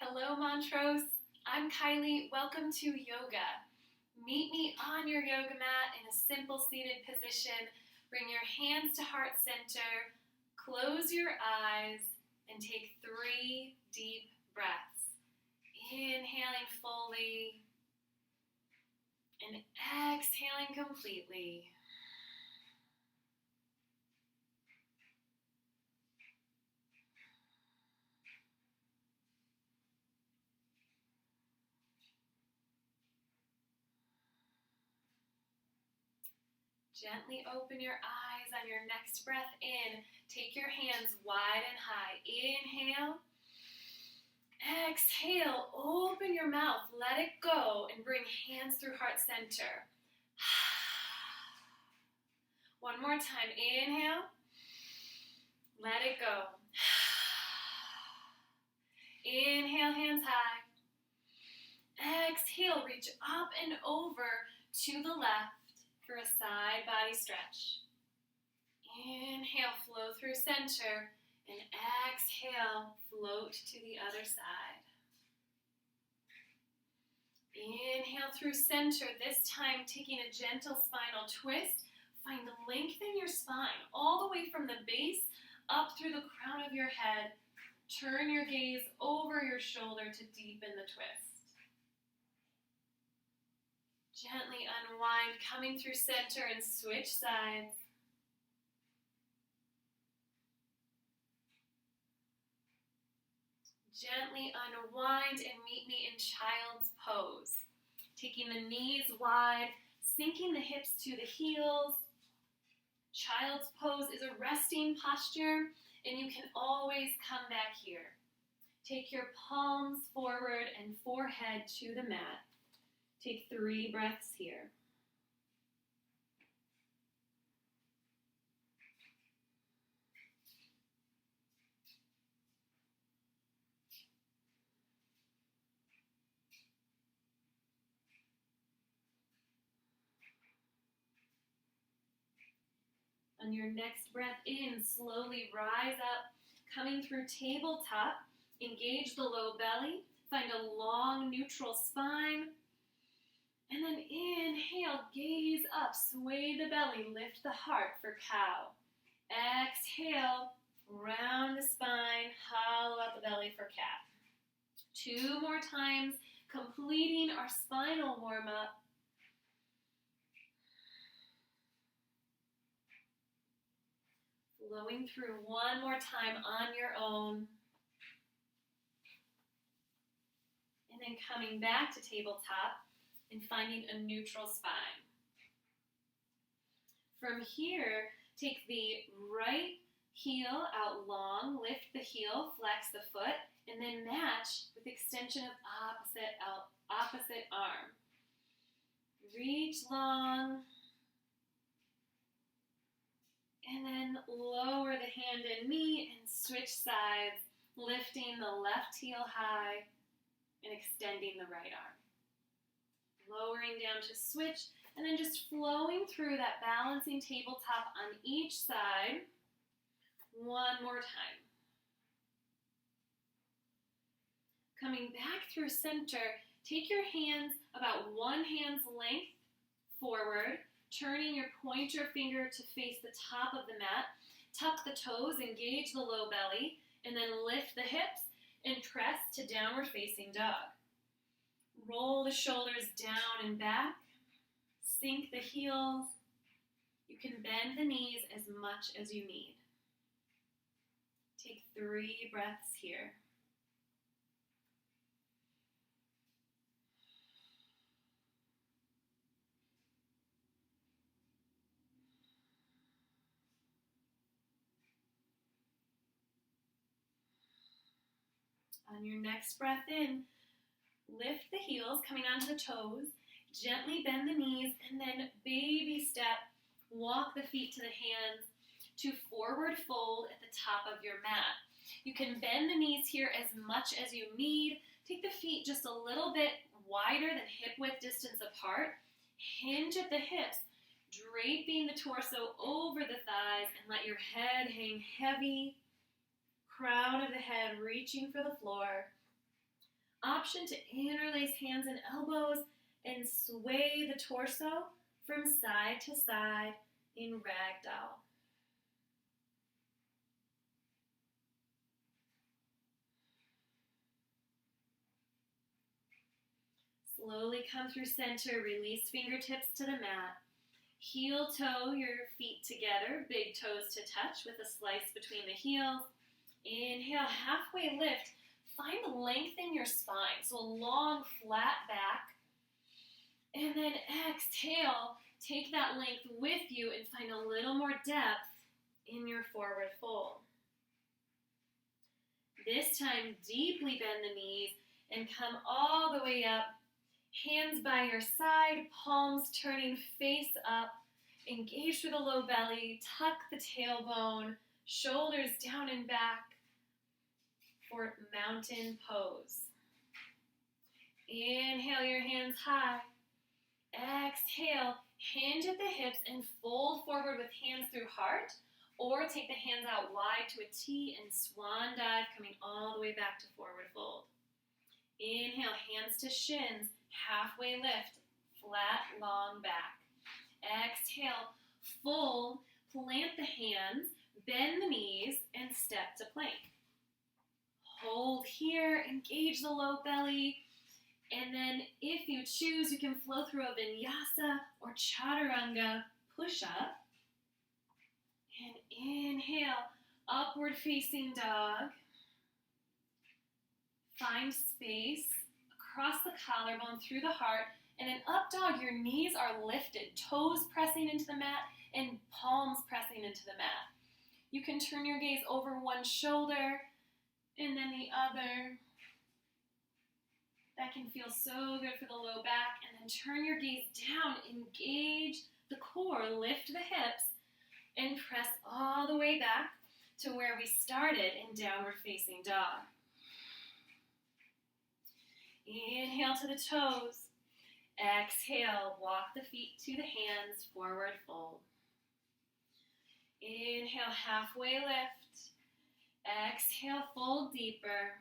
Hello, Montrose. I'm Kylie. Welcome to yoga. Meet me on your yoga mat in a simple seated position. Bring your hands to heart center. Close your eyes and take 3 deep breaths. Inhaling fully and exhaling completely. Gently open your eyes on your next breath in. Take your hands wide and high. Inhale. Exhale. Open your mouth. Let it go and bring hands through heart center. One more time. Inhale. Let it go. Inhale, hands high. Exhale, reach up and over to the left for a side body stretch. Inhale, flow through center, and exhale, float to the other side. Inhale through center, this time taking a gentle spinal twist. Find length in your spine, all the way from the base up through the crown of your head. Turn your gaze over your shoulder to deepen the twist. Gently unwind, coming through center and switch sides. Gently unwind and meet me in child's pose. Taking the knees wide, sinking the hips to the heels. Child's pose is a resting posture, and you can always come back here. Take your palms forward and forehead to the mat. Take 3 breaths here. On your next breath in, slowly rise up, coming through tabletop. Engage the low belly. Find a long neutral spine. And then inhale, gaze up, sway the belly, lift the heart for cow. Exhale, round the spine, hollow out the belly for cat. 2 more times, completing our spinal warm-up. Flowing through one more time on your own. And then coming back to tabletop and finding a neutral spine. From here, take the right heel out long, lift the heel, flex the foot, and then match with extension of opposite arm. Reach long, and then lower the hand and knee and switch sides, lifting the left heel high and extending the right arm. Lowering down to switch, and then just flowing through that balancing tabletop on each side. One more time. Coming back through center, take your hands about 1 hand's length forward, turning your pointer finger to face the top of the mat. Tuck the toes, engage the low belly, and then lift the hips and press to downward facing dog. Roll the shoulders down and back. Sink the heels. You can bend the knees as much as you need. Take 3 breaths here. On your next breath in, lift the heels, coming onto the toes. Gently bend the knees, and then baby step, walk the feet to the hands to forward fold at the top of your mat. You can bend the knees here as much as you need. Take the feet just a little bit wider than hip width distance apart. Hinge at the hips, draping the torso over the thighs, and let your head hang heavy. Crown of the head reaching for the floor. Option to interlace hands and elbows and sway the torso from side to side in ragdoll. Slowly come through center, release fingertips to the mat. Heel toe your feet together, big toes to touch with a slice between the heels. Inhale, halfway lift. Find length in your spine, so a long, flat back. And then exhale, take that length with you and find a little more depth in your forward fold. This time, deeply bend the knees and come all the way up. Hands by your side, palms turning face up. Engage through the low belly, tuck the tailbone, shoulders down and back for mountain pose. Inhale your hands high. Exhale, hinge at the hips and fold forward with hands through heart, or take the hands out wide to a T and swan dive, coming all the way back to forward fold. Inhale, hands to shins, halfway lift, flat, long back. Exhale, fold, plant the hands, bend the knees, and step to plank. Hold here, engage the low belly, and then if you choose, you can flow through a Vinyasa or Chaturanga push-up. And inhale, upward facing dog. Find space across the collarbone through the heart. And in up dog, your knees are lifted, toes pressing into the mat and palms pressing into the mat. You can turn your gaze over one shoulder and then the other. That can feel so good for the low back. And then turn your gaze down, engage the core, lift the hips, and press all the way back to where we started in downward facing dog. Inhale to the toes. Exhale, walk the feet to the hands, forward fold. Inhale, halfway lift. Exhale, fold deeper.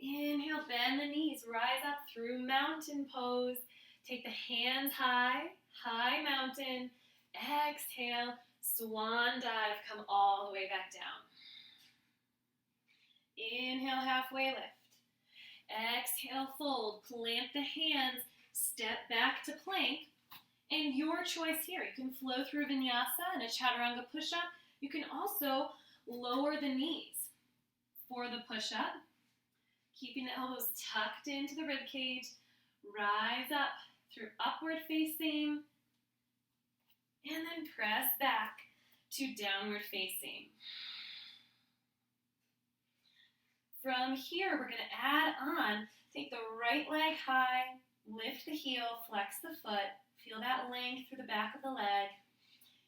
Inhale, bend the knees, rise up through mountain pose. Take the hands high, high mountain. Exhale, swan dive, come all the way back down. Inhale, halfway lift. Exhale, fold, plant the hands, step back to plank. And your choice here, you can flow through Vinyasa and a Chaturanga push-up. You can also lower the knees for the push-up, keeping the elbows tucked into the rib cage. Rise up through upward facing, and then press back to downward facing. From here, we're going to add on, take the right leg high, lift the heel, flex the foot, feel that length through the back of the leg,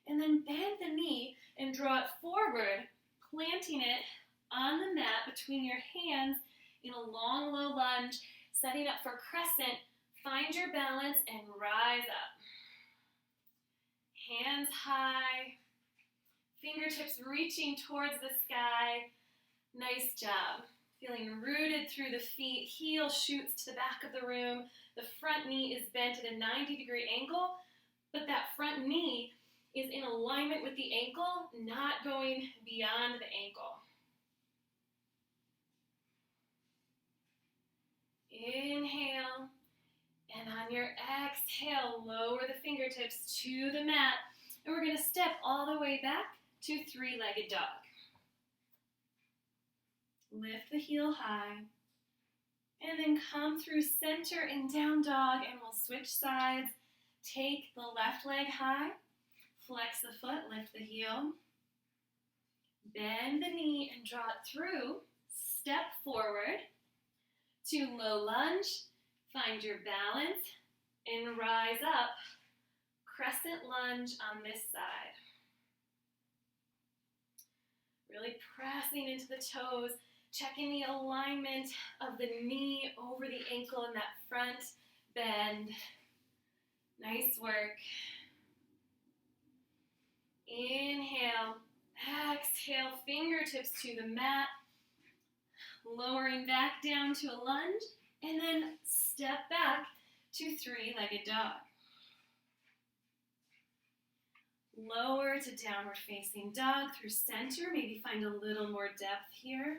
and then bend the knee and draw it forward, planting it on the mat between your hands in a long, low lunge, setting up for crescent. Find your balance and rise up. Hands high, fingertips reaching towards the sky. Nice job. Feeling rooted through the feet, heel shoots to the back of the room. The front knee is bent at a 90-degree angle, but that front knee is in alignment with the ankle, not going beyond the ankle. Inhale, and on your exhale, lower the fingertips to the mat, and we're going to step all the way back to three-legged dog. Lift the heel high, and then come through center and down dog, and we'll switch sides. Take the left leg high, flex the foot, lift the heel, bend the knee and draw it through. Step forward to low lunge, find your balance, and rise up. Crescent lunge on this side. Really pressing into the toes, checking the alignment of the knee over the ankle in that front bend. Nice work. Inhale, exhale, fingertips to the mat. lowering back down to a lunge, and then step back to three-legged dog. Lower to downward facing dog through center. Maybe find a little more depth here.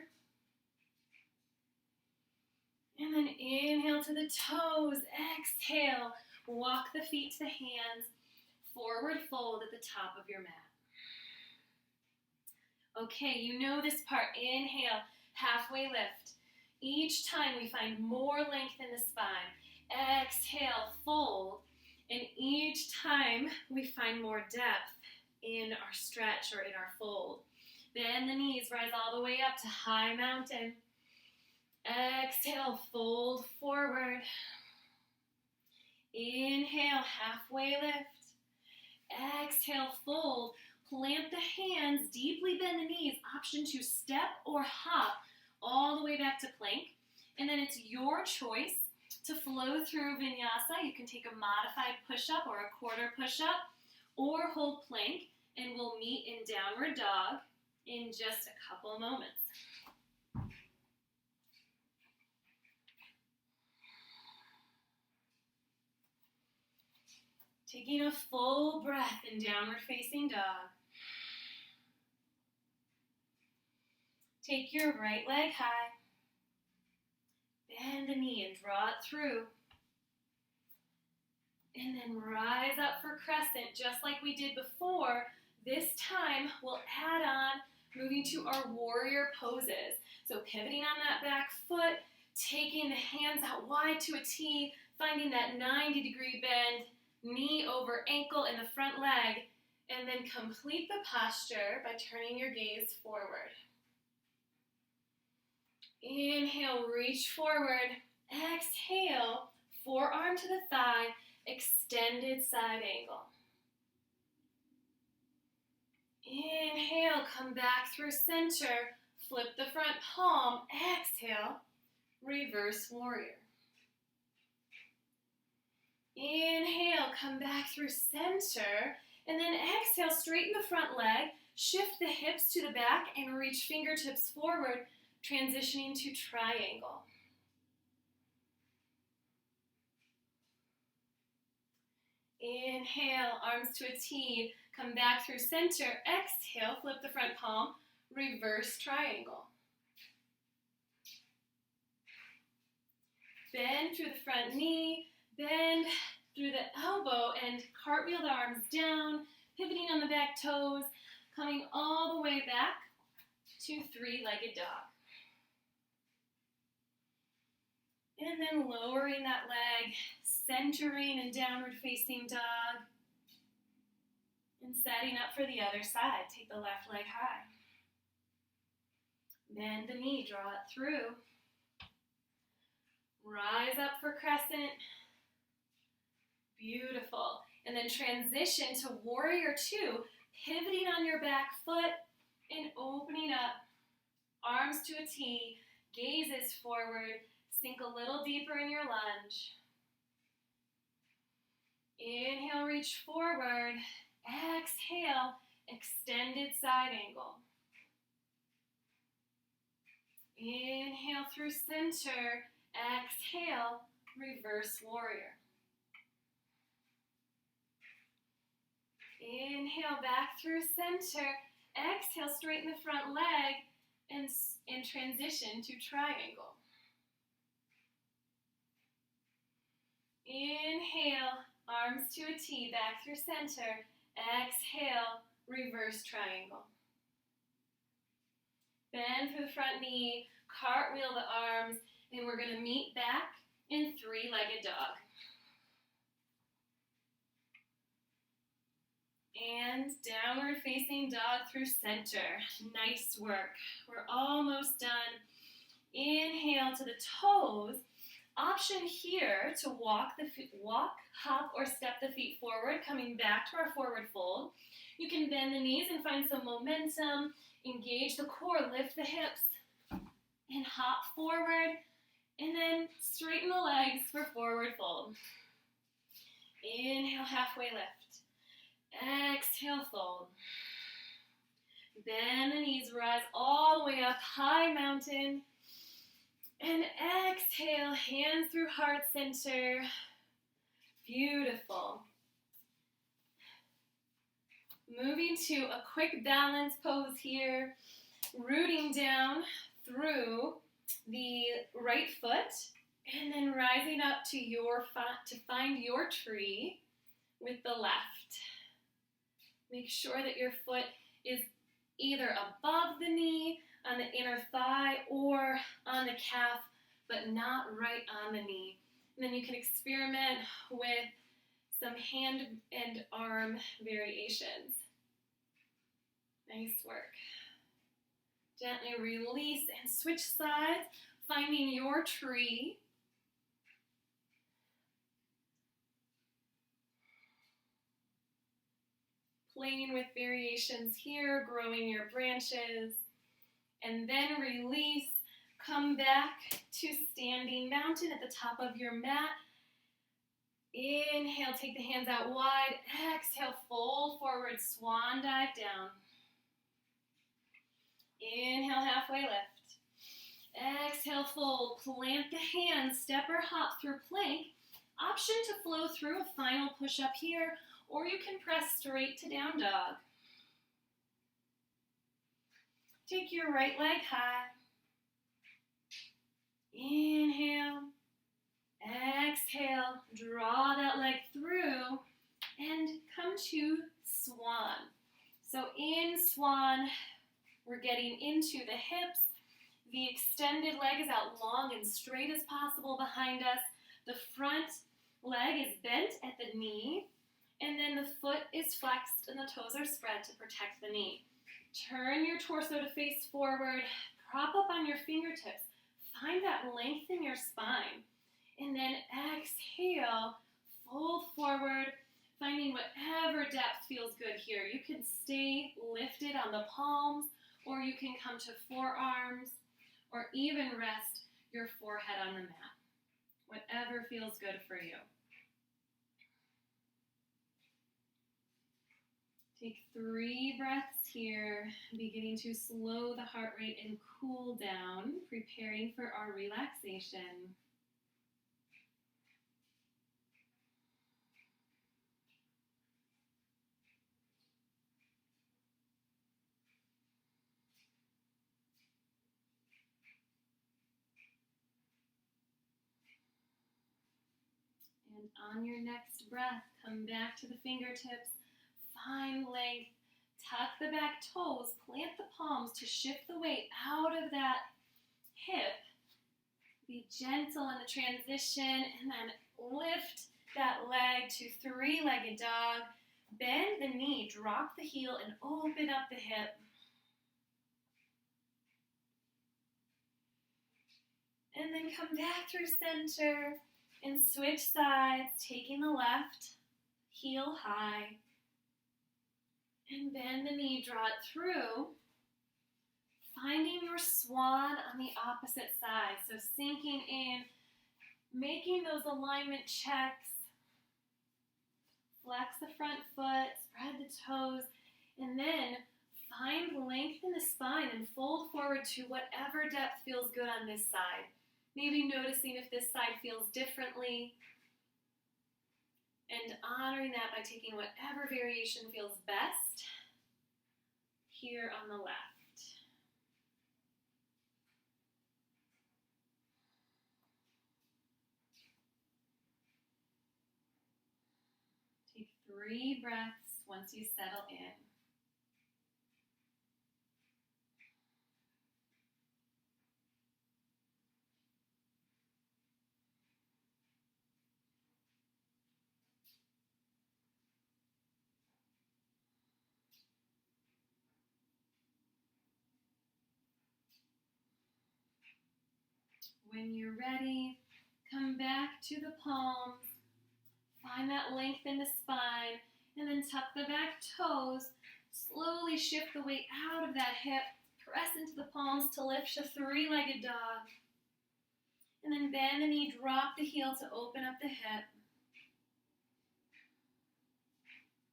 And then inhale to the toes. Exhale. Walk the feet to the hands. Forward fold at the top of your mat. Okay, you know this part. Inhale, halfway lift. Each time we find more length in the spine. Exhale, fold. And each time we find more depth in our stretch or in our fold. Bend the knees, rise all the way up to high mountain. Exhale, fold forward. Inhale, halfway lift. Exhale, fold. Plant the hands, deeply bend the knees. Option to step or hop all the way back to plank. And then it's your choice to flow through Vinyasa. You can take a modified push-up or a quarter push-up or hold plank, and we'll meet in downward dog in just a couple moments. Taking a full breath in downward facing dog. Take your right leg high. Bend the knee and draw it through. And then rise up for crescent, just like we did before. This time, we'll add on moving to our warrior poses. So pivoting on that back foot, taking the hands out wide to a T, finding that 90-degree bend, knee over ankle in the front leg, and then complete the posture by turning your gaze forward. Inhale, reach forward. Exhale, forearm to the thigh, extended side angle. Inhale, come back through center, flip the front palm. Exhale, reverse warrior. Inhale, come back through center, and then exhale, straighten the front leg, shift the hips to the back, and reach fingertips forward, transitioning to triangle. Inhale, arms to a T, come back through center. Exhale, flip the front palm, reverse triangle. Bend through the front knee, bend through the elbow, and cartwheel the arms down, pivoting on the back toes, coming all the way back to three-legged dog. And then lowering that leg, centering and downward facing dog, and setting up for the other side. Take the left leg high. Bend the knee, draw it through. Rise up for crescent. Beautiful. And then transition to warrior two, pivoting on your back foot and opening up. Arms to a T, gazes forward. Sink a little deeper in your lunge. Inhale, reach forward. Exhale, extended side angle. Inhale through center. Exhale, reverse warrior. Inhale, back through center. Exhale, straighten the front leg and transition to triangle. Inhale, arms to a T, back through center. Exhale, reverse triangle. Bend through the front knee, cartwheel the arms, and we're going to meet back in three-legged dog. And downward facing dog through center. Nice work. We're almost done. Inhale to the toes. Option here to walk, hop, or step the feet forward, coming back to our forward fold. You can bend the knees and find some momentum. Engage the core, lift the hips, and hop forward. And then straighten the legs for forward fold. Inhale, halfway lift. Exhale, fold. Bend the knees, rise all the way up, high mountain. And exhale, hands through heart center. Beautiful. Moving to a quick balance pose here, rooting down through the right foot, and then rising up to find your tree with the left. Make sure that your foot is either above the knee, on the inner thigh, or on the calf, but not right on the knee. And then you can experiment with some hand and arm variations. Nice work. Gently release and switch sides, finding your tree. Playing with variations here, growing your branches. And then release, come back to standing mountain at the top of your mat. Inhale, take the hands out wide. Exhale, fold forward, swan dive down. Inhale, halfway lift. Exhale, fold, plant the hands, step or hop through plank. Option to flow through a final push-up here, or you can press straight to down dog. Take your right leg high. Inhale. Exhale. Draw that leg through and come to swan. So in swan, we're getting into the hips. The extended leg is out long and straight as possible behind us. The front leg is bent at the knee, and then the foot is flexed and the toes are spread to protect the knee. Turn your torso to face forward, prop up on your fingertips. Find that length in your spine. And then exhale, fold forward, finding whatever depth feels good here. You can stay lifted on the palms, or you can come to forearms, or even rest your forehead on the mat. Whatever feels good for you. Take 3 breaths here, beginning to slow the heart rate and cool down, preparing for our relaxation. And on your next breath, come back to the fingertips. Find length, tuck the back toes, plant the palms to shift the weight out of that hip. Be gentle in the transition, and then lift that leg to 3-legged dog. Bend the knee, drop the heel, and open up the hip. And then come back through center and switch sides, taking the left, heel high. And bend the knee, draw it through, finding your swan on the opposite side. So sinking in, making those alignment checks. Flex the front foot, spread the toes, and then find length in the spine and fold forward to whatever depth feels good on this side. Maybe noticing if this side feels differently, and honoring that by taking whatever variation feels best here on the left. Take 3 breaths once you settle in. When you're ready, come back to the palms, find that length in the spine, and then tuck the back toes, slowly shift the weight out of that hip, press into the palms to lift a 3-legged dog, and then bend the knee, drop the heel to open up the hip.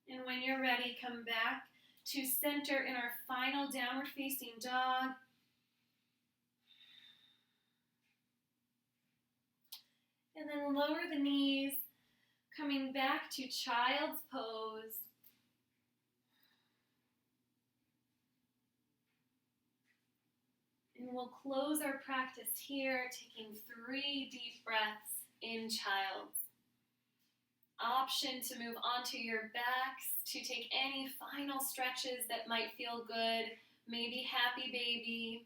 And when you're ready, come back to center in our final downward facing dog. And then lower the knees, coming back to child's pose. And we'll close our practice here, taking 3 deep breaths in child's. Option to move onto your backs to take any final stretches that might feel good. Maybe happy baby,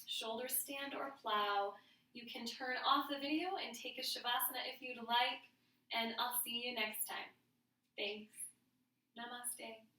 shoulder stand or plow. You can turn off the video and take a Shavasana if you'd like, and I'll see you next time. Thanks. Namaste.